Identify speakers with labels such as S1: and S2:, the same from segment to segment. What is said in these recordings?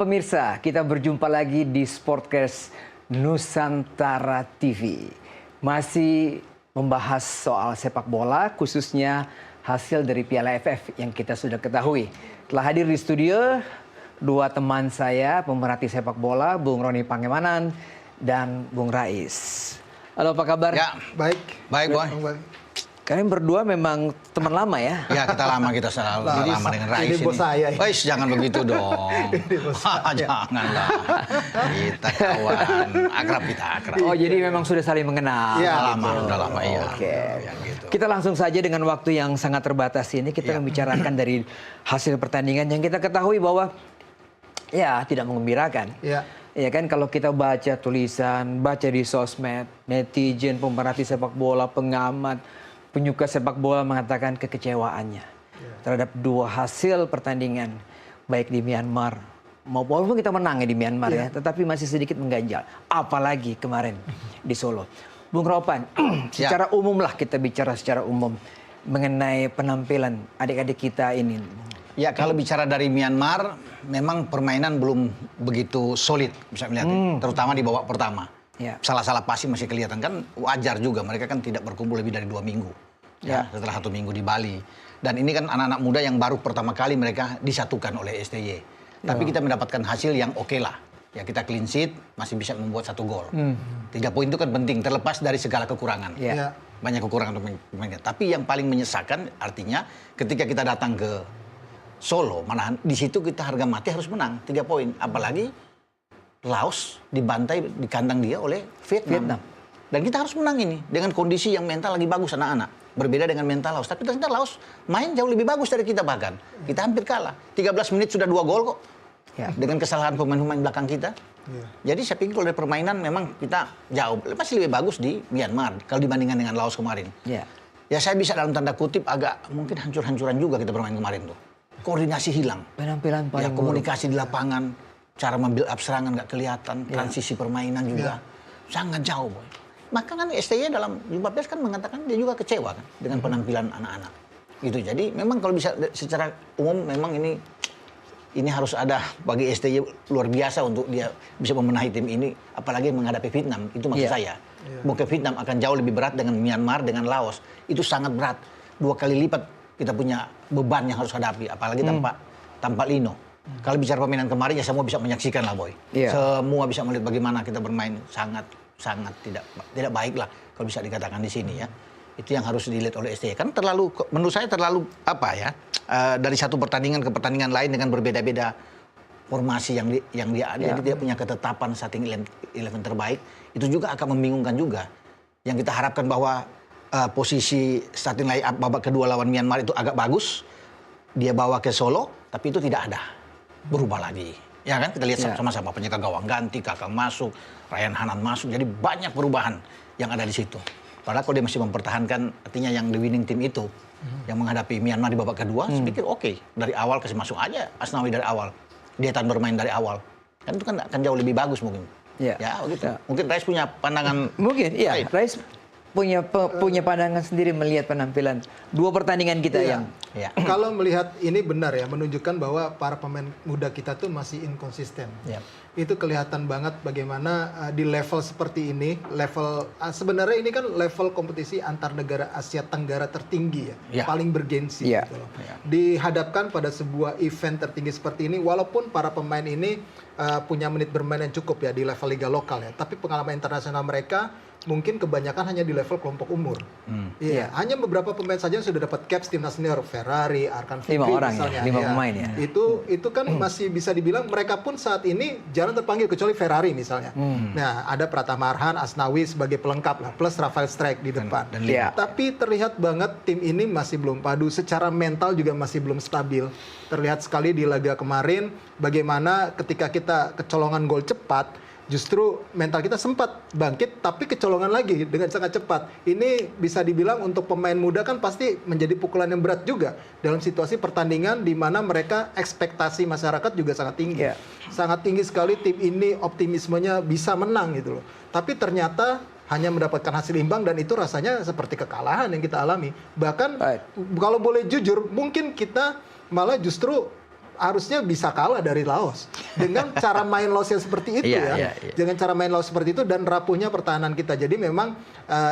S1: Pemirsa, kita berjumpa lagi di Sportcast Nusantara TV. Masih membahas soal sepak bola, khususnya hasil dari Piala AFF yang kita sudah ketahui. Telah hadir di studio dua teman saya, pemerhati sepak bola, Bung Roni Pangemanan dan Bung Rais. Halo, apa kabar?
S2: Ya, baik. Baik, Boy.
S1: Kalian berdua memang teman lama ya?
S2: Ya, kita selalu lama dengan Rais ini.
S3: Bos saya.
S2: Wais, jangan begitu dong. Janganlah. Kita kawan, akrab.
S1: Oh, jadi memang sudah saling mengenal.
S2: Ya, udah lama, iya.
S1: Oke.
S2: Ya, gitu.
S1: Kita langsung saja dengan waktu yang sangat terbatas ini, kita membicarakan dari hasil pertandingan yang kita ketahui bahwa ya tidak menggembirakan.
S3: Ya.
S1: Ya kan, kalau kita baca tulisan, baca di sosmed, netizen, pemerhati sepak bola, pengamat, penyuka sepak bola mengatakan kekecewaannya terhadap dua hasil pertandingan, baik di Myanmar maupun kita menang ya di Myanmar ya, tetapi masih sedikit mengganjal. Apalagi kemarin di Solo. Bung Ropan, secara umum lah kita bicara secara umum mengenai penampilan adik-adik kita ini.
S2: Ya, kalau bicara dari Myanmar, memang permainan belum begitu solid, bisa melihat, terutama di babak pertama.
S1: Ya.
S2: Salah-salah passing masih kelihatan, kan wajar juga, mereka kan tidak berkumpul lebih dari 2 minggu. Ya, setelah 1 minggu di Bali. Dan ini kan anak-anak muda yang baru pertama kali mereka disatukan oleh STY. Tapi kita mendapatkan hasil yang oke lah. Ya, kita clean sheet, masih bisa membuat 1 gol. 3 poin itu kan penting, terlepas dari segala kekurangan.
S1: Ya.
S2: Banyak kekurangan pemainnya. Tapi yang paling menyesakan artinya ketika kita datang ke Solo, mana di situ kita harga mati harus menang 3 poin. Apalagi Laos dibantai di kandang dia oleh Vietnam. Dan kita harus menang ini dengan kondisi yang mental lagi bagus anak-anak. Berbeda dengan mental Laos. Tapi ternyata Laos main jauh lebih bagus dari kita bahkan. Kita hampir kalah. 13 menit sudah 2 gol kok. Ya. Dengan kesalahan pemain-pemain belakang kita. Ya. Jadi saya pikir kalau dari permainan memang kita jauh. Masih lebih bagus di Myanmar kalau dibandingkan dengan Laos kemarin.
S1: Ya.
S2: Ya, saya bisa dalam tanda kutip agak mungkin hancur-hancuran juga kita bermain kemarin tuh. Koordinasi hilang.
S1: Penampilan paling
S2: komunikasi di lapangan. Cara membuild up serangan nggak kelihatan, transisi permainan juga sangat jauh, Boy. Maka kan STY dalam jumpa pers kan mengatakan dia juga kecewa kan dengan penampilan anak-anak. Gitu. Jadi memang kalau bisa secara umum memang ini harus ada bagi STY luar biasa untuk dia bisa membenahi tim ini, apalagi menghadapi Vietnam. Itu maksud saya. Mungkin Vietnam akan jauh lebih berat dengan Myanmar, dengan Laos. Itu sangat berat. 2 kali lipat kita punya beban yang harus hadapi, apalagi tanpa Lino. Kalau bicara permainan kemarin ya semua bisa menyaksikan lah, Boy. Semua bisa melihat bagaimana kita bermain sangat tidak baik lah kalau bisa dikatakan di sini ya. Itu yang harus dilihat oleh STY. Kan menurut saya terlalu dari satu pertandingan ke pertandingan lain dengan berbeda-beda formasi yang dia ada. Jadi dia punya ketetapan starting 11 terbaik. Itu juga akan membingungkan juga. Yang kita harapkan bahwa posisi starting line up babak kedua lawan Myanmar itu agak bagus. Dia bawa ke Solo, tapi itu tidak ada. Berubah lagi. Ya kan, kita lihat sama-sama penjaga gawang ganti, Kakang masuk, Ryan Hanan masuk. Jadi banyak perubahan yang ada di situ. Padahal kalau dia masih mempertahankan artinya yang the winning team itu yang menghadapi Myanmar di babak kedua, saya pikir oke. Dari awal kasih masuk aja Asnawi dari awal. Dia tanpa bermain dari awal. Kan itu kan akan jauh lebih bagus mungkin. Ya, gitu. Mungkin Rais punya pandangan.
S1: Mungkin, iya. Rais punya pandangan sendiri melihat penampilan 2 pertandingan kita yang.
S3: Kalau melihat ini benar ya, menunjukkan bahwa para pemain muda kita tuh masih inkonsisten. Itu kelihatan banget bagaimana di level seperti ini, sebenarnya ini kan level kompetisi antar negara Asia Tenggara tertinggi ya, paling bergensi. Gitu loh. Dihadapkan pada sebuah event tertinggi seperti ini, walaupun para pemain ini punya menit bermain yang cukup ya di level liga lokal ya, tapi pengalaman internasional mereka mungkin kebanyakan hanya di level kelompok umur. Hanya beberapa pemain saja yang sudah dapat caps timnas senior, Ferrari, Arkan Fikri misalnya.
S1: 5 pemain ya.
S3: Itu kan masih bisa dibilang mereka pun saat ini jarang terpanggil kecuali Ferrari misalnya. Nah, ada Pratama Arhan, Asnawi sebagai pelengkap lah, plus Rafael Strike di depan. Tapi terlihat banget tim ini masih belum padu, secara mental juga masih belum stabil. Terlihat sekali di laga kemarin bagaimana ketika kita kecolongan gol cepat, justru mental kita sempat bangkit, tapi kecolongan lagi dengan sangat cepat. Ini bisa dibilang untuk pemain muda kan pasti menjadi pukulan yang berat juga dalam situasi pertandingan di mana mereka ekspektasi masyarakat juga sangat tinggi. Sangat tinggi sekali tim ini optimismenya bisa menang gitu loh. Tapi ternyata hanya mendapatkan hasil imbang dan itu rasanya seperti kekalahan yang kita alami. Bahkan kalau boleh jujur, mungkin kita malah justru harusnya bisa kalah dari Laos dengan cara main Laos yang seperti itu ya. Dengan cara main Laos seperti itu dan rapuhnya pertahanan kita. Jadi memang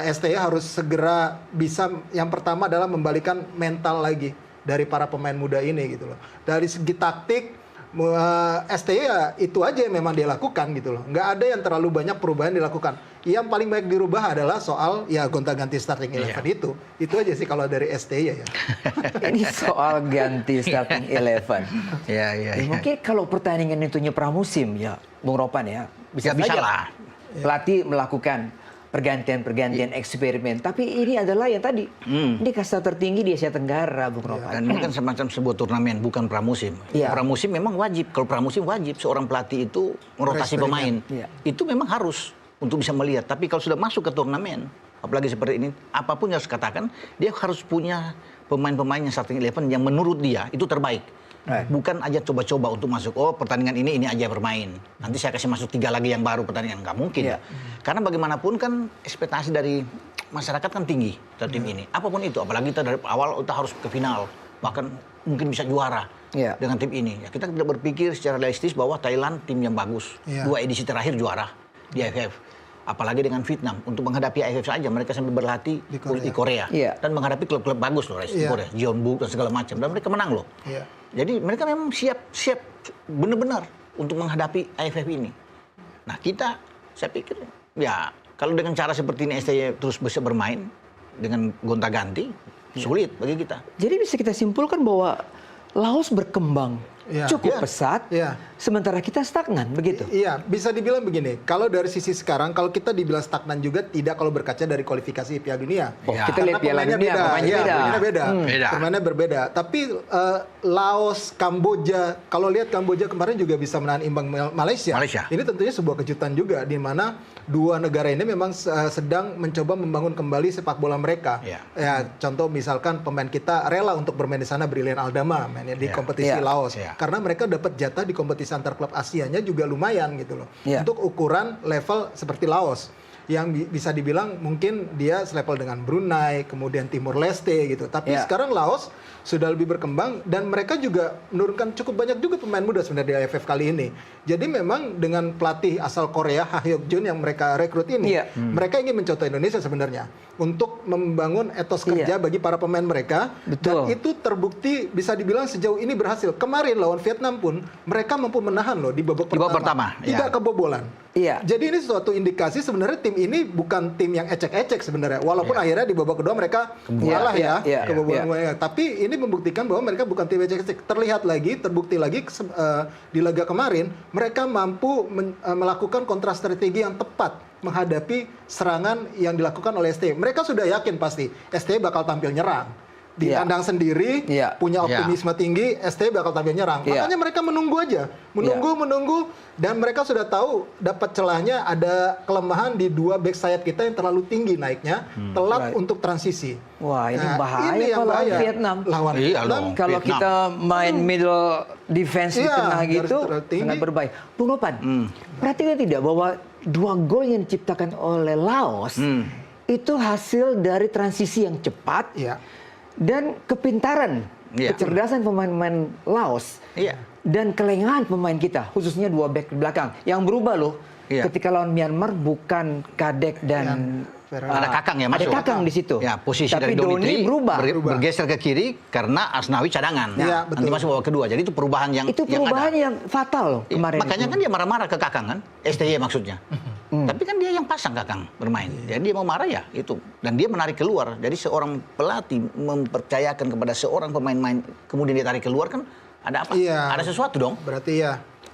S3: STY harus segera bisa, yang pertama adalah membalikan mental lagi dari para pemain muda ini gitu loh. Dari segi taktik STY ya itu aja yang memang dia lakukan gitu loh. Nggak ada yang terlalu banyak perubahan dilakukan. Yang paling banyak dirubah adalah soal ya gonta-ganti starting 11 itu. Itu aja sih kalau dari STY ya.
S1: Ini soal ganti starting 11. Mungkin kalau pertandingan itu pramusim ya, Bung Ropan ya, bisa saja
S2: lah.
S1: Pelatih melakukan pergantian eksperimen. Tapi ini adalah yang tadi, ini kasta tertinggi di Asia Tenggara, Bung Ropan.
S2: Dan ini kan semacam sebuah turnamen, bukan pramusim. Pramusim memang wajib. Kalau pramusim wajib seorang pelatih itu merotasi pemain. Itu memang harus untuk bisa melihat. Tapi kalau sudah masuk ke turnamen, apalagi seperti ini, apapun yang harus katakan, dia harus punya pemain-pemain yang starting 11 yang menurut dia itu terbaik. Bukan aja coba-coba untuk masuk, pertandingan ini aja bermain. Nanti saya kasih masuk 3 lagi yang baru pertandingan. Nggak mungkin. Karena bagaimanapun kan ekspektasi dari masyarakat kan tinggi terhadap tim ini. Apapun itu, apalagi kita dari awal kita harus ke final. Bahkan mungkin bisa juara dengan tim ini. Ya, kita tidak berpikir secara realistis bahwa Thailand tim yang bagus. 2 edisi terakhir juara di AFF. Apalagi dengan Vietnam. Untuk menghadapi AFF saja mereka sambil berlatih di Korea. Dan menghadapi klub-klub bagus loh di Korea. Jeonbuk dan segala macam. Dan mereka menang loh. Jadi mereka memang siap benar-benar untuk menghadapi AFF ini. Nah kita, saya pikir ya kalau dengan cara seperti ini STY terus bisa bermain dengan gonta-ganti, sulit bagi kita.
S1: Jadi bisa kita simpulkan bahwa Laos berkembang cukup pesat, sementara kita stagnan, begitu?
S3: Iya, bisa dibilang begini, kalau dari sisi sekarang, kalau kita dibilang stagnan juga tidak kalau berkaca dari kualifikasi Piala Dunia.
S1: Kita lihat Piala Dunia,
S3: pemainnya beda. Permainnya berbeda. Tapi Laos, Kamboja, kalau lihat Kamboja kemarin juga bisa menahan imbang Malaysia. Ini tentunya sebuah kejutan juga, di mana 2 negara ini memang sedang mencoba membangun kembali sepak bola mereka. Ya, contoh misalkan pemain kita rela untuk bermain di sana, Brilian Aldama, mainnya di kompetisi Laos. Karena mereka dapat jatah di kompetisi antar klub Asianya juga lumayan gitu loh. Untuk ukuran level seperti Laos. Yang bisa dibilang mungkin dia selevel dengan Brunei, kemudian Timur Leste gitu. Tapi sekarang Laos sudah lebih berkembang dan mereka juga menurunkan cukup banyak juga pemain muda sebenarnya di AFF kali ini. Jadi memang dengan pelatih asal Korea, Ha Hyuk Jun yang mereka rekrut ini, mereka ingin mencontoh Indonesia sebenarnya untuk membangun etos kerja bagi para pemain mereka. Dan itu terbukti bisa dibilang sejauh ini berhasil. Kemarin lawan Vietnam pun mereka mampu menahan loh di babak pertama. Tidak kebobolan. Jadi ini suatu indikasi sebenarnya tim ini bukan tim yang ecek-ecek sebenarnya. Walaupun akhirnya di babak kedua mereka kalah kebobolan. Tapi ini membuktikan bahwa mereka bukan tim ecek-ecek. Terlihat lagi, terbukti lagi di laga kemarin mereka mampu melakukan kontra strategi yang tepat menghadapi serangan yang dilakukan oleh STY. Mereka sudah yakin pasti STY bakal tampil nyerang. Di kandang sendiri, punya optimisme tinggi, STY bakal tampil nyerang. Makanya mereka menunggu aja. Menunggu, dan mereka sudah tahu dapat celahnya ada kelemahan di 2 back sayap kita yang terlalu tinggi naiknya, telat untuk transisi.
S1: Wah, ini bahaya kalau lawan Vietnam.
S3: Vietnam.
S1: Kalau kita main middle defense di tengah gitu, sangat berbahaya. Bung Ropan, perhatikan tidak bahwa 2 gol yang diciptakan oleh Laos itu hasil dari transisi yang cepat, dan kepintaran, kecerdasan pemain-pemain Laos, dan kelengahan pemain kita, khususnya 2 back belakang yang berubah loh. Ketika lawan Myanmar bukan Kadek dan
S2: ada Kakang ya masuk.
S1: Ada Kakang di situ.
S2: Ya, posisi
S1: tapi
S2: dari Doni
S1: berubah.
S2: Bergeser ke kiri karena Asnawi cadangan. Nanti masuk babak kedua. Jadi itu perubahan yang
S1: yang fatal loh kemarin.
S2: Makanya kan dia marah-marah ke Kakang kan, STY maksudnya. Tapi kan dia yang pasang Kakang bermain. Jadi dia mau marah ya itu. Dan dia menarik keluar. Jadi seorang pelatih mempercayakan kepada seorang pemain-main kemudian dia tarik keluar kan ada apa? Ada sesuatu dong.
S3: Berarti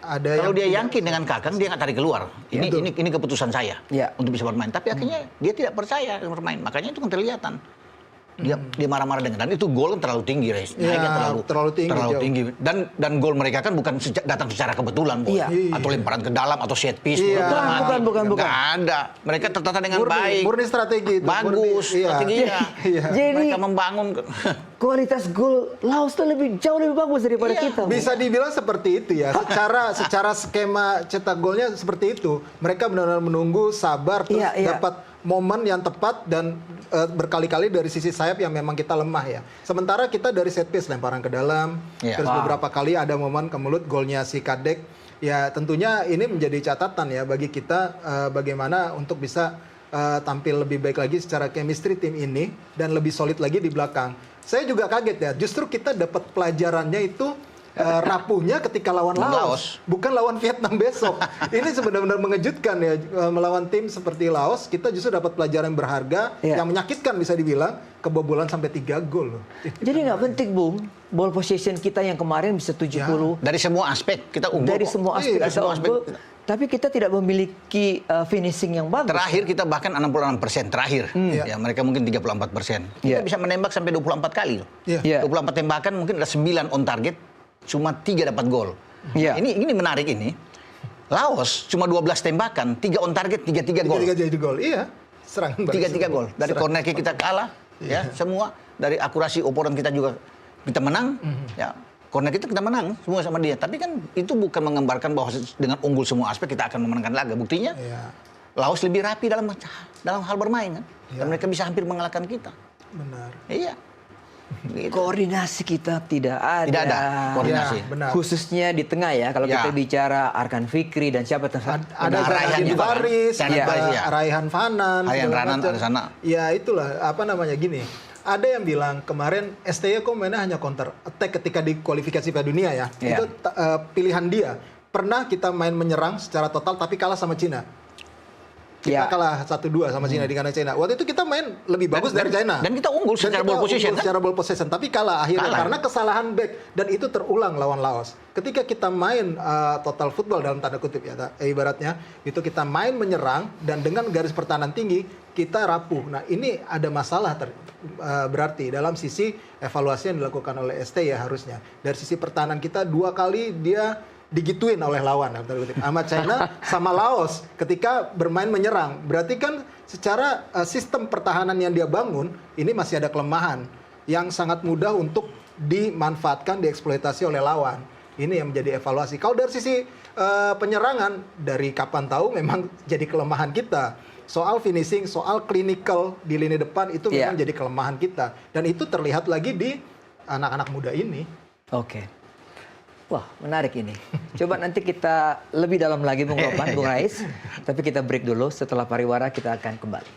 S3: ada
S2: kalau dia yakin dengan Kakang dia nggak tarik keluar. Ini keputusan saya untuk bisa bermain. Tapi akhirnya dia tidak percaya bermain. Makanya itu kan kelihatan. Dia marah-marah dengan, dan itu gol kan terlalu tinggi, Reis. Naiknya terlalu tinggi. Dan gol mereka kan bukan datang secara kebetulan, atau lemparan ke dalam atau set piece.
S1: Bukan.
S2: Nggak ada. Mereka tertata dengan baik.
S3: Murni strategi itu.
S2: Bagus strateginya.
S1: Jadi
S2: mereka membangun.
S1: Kualitas gol Laos itu jauh lebih bagus daripada kita.
S3: Bisa dibilang seperti itu ya. Secara skema cetak golnya seperti itu. Mereka benar-benar menunggu, sabar, terus dapat momen yang tepat dan berkali-kali dari sisi sayap yang memang kita lemah ya. Sementara kita dari set piece lemparan ke dalam, terus beberapa kali ada momen ke mulut golnya si Kadek. Ya tentunya ini menjadi catatan ya bagi kita bagaimana untuk bisa tampil lebih baik lagi secara chemistry tim ini dan lebih solid lagi di belakang. Saya juga kaget ya, justru kita dapat pelajarannya itu rapuhnya ketika lawan Laos, bukan lawan Vietnam besok. Ini sebenarnya mengejutkan ya, melawan tim seperti Laos, kita justru dapat pelajaran berharga yang menyakitkan bisa dibilang, kebobolan sampai 3 gol.
S1: Jadi nggak penting, Bung, ball possession kita yang kemarin bisa 70.
S2: Dari semua aspek kita unggul.
S1: Dari semua aspek kita unggul. Tapi kita tidak memiliki finishing yang bagus.
S2: Terakhir kita bahkan 66% terakhir. Ya, mereka mungkin 34%. Kita bisa menembak sampai 24 kali loh. 24 tembakan mungkin ada 9 on target, cuma 3 dapat gol. Ini menarik ini. Laos cuma 12 tembakan, 3 on target, 3 gol.
S3: 3 jadi gol. Iya. Serangan
S2: 3 gol. Dari corner kick kita kalah, ya, semua dari akurasi oponen kita juga kita menang, ya. Corner kita menang semua sama dia. Tapi kan itu bukan menggambarkan bahwa dengan unggul semua aspek kita akan memenangkan laga. Buktinya Laos lebih rapi dalam hal bermain kan. Dan mereka bisa hampir mengalahkan kita.
S3: Benar.
S2: Iya.
S1: Gitu. Koordinasi kita tidak ada.
S2: Tidak ada koordinasi.
S3: Ya, benar.
S1: Khususnya di tengah ya. Kalau kita bicara Arkan Fikri dan siapa
S3: ada
S2: Raihan juga kan?
S3: Faris,
S2: Ya.
S3: Raihan Fanan,
S2: Raihan Ranan ada sana.
S3: Ya itulah apa namanya gini. Ada yang bilang kemarin STY kok mainnya hanya counter attack ketika di kualifikasi Piala Dunia ya. Itu pilihan dia. Pernah kita main menyerang secara total tapi kalah sama Cina. Kita kalah 1-2 sama Cina di kandang China. Waktu itu kita main lebih bagus dari China.
S2: Dan kita unggul secara ball possession.
S3: Secara ball possession, tapi kalah akhirnya karena kesalahan back dan itu terulang lawan Laos. Ketika kita main total football dalam tanda kutip ya, ibaratnya itu kita main menyerang dan dengan garis pertahanan tinggi kita rapuh. Nah, ini ada masalah berarti dalam sisi evaluasi yang dilakukan oleh ST ya harusnya. Dari sisi pertahanan kita 2 kali dia digituin oleh lawan sama China sama Laos ketika bermain menyerang. Berarti kan secara sistem pertahanan yang dia bangun ini masih ada kelemahan yang sangat mudah untuk dimanfaatkan, dieksploitasi oleh lawan. Ini yang menjadi evaluasi. Kalau dari sisi penyerangan dari kapan tahu memang jadi kelemahan kita. Soal finishing, soal clinical di lini depan itu memang jadi kelemahan kita. Dan itu terlihat lagi di anak-anak muda ini.
S1: Oke. Wah, menarik ini. Coba nanti kita lebih dalam lagi Bung Ropan, Bung Rais. Tapi kita break dulu. Setelah pariwara kita akan kembali.